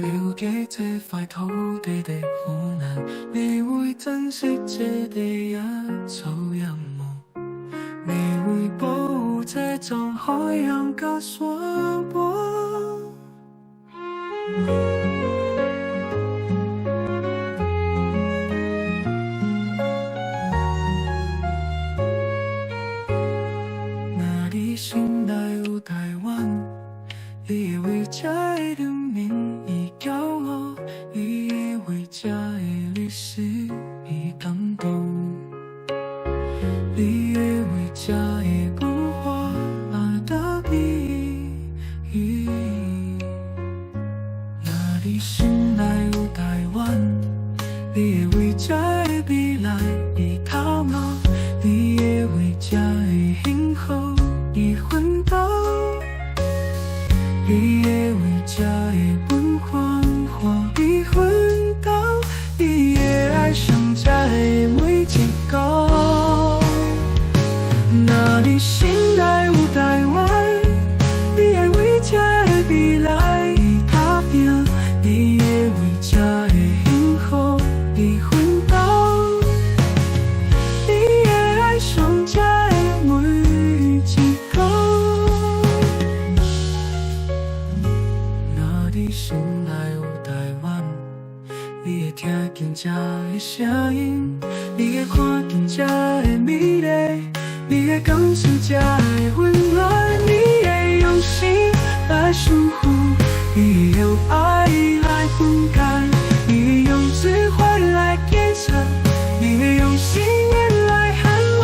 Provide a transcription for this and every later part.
了解這塊土地的苦難，你會珍惜這地一草一木，你會保護這種海洋嘅生活。那你醒來有台灣，你會為這的名而驕傲，你也為這的歷史而感動，你也為這的文化而得意。那你醒來有台灣，你也為這的未來而驕傲，你也為這的幸福而奮鬥。你也為這的文化而奮鬥，你也愛上這的每一個。那你醒來有台灣，你也為這的未來而打拼，你也為這的幸福而奮鬥，你也愛上這的每一個。你醒來有台灣，你會聽見這的聲音，你會看見這的美麗，你會感受這的溫暖，你會用心來守護，你會用愛來灌溉，你會用智慧來建設，你會用信念來捍衛。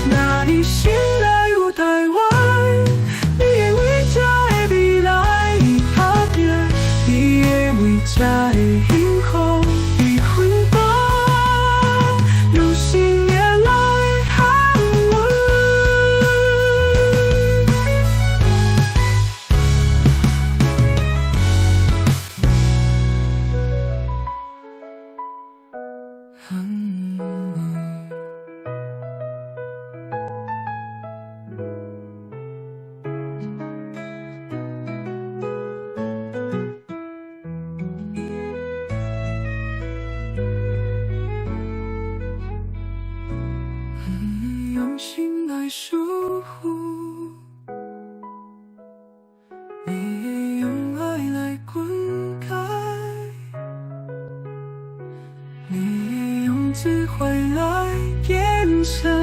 那你醒來有台灣，這的幸福而奮鬥，用信念來捍衛。用心來守護，你也用愛來灌溉，你也用智慧來建設。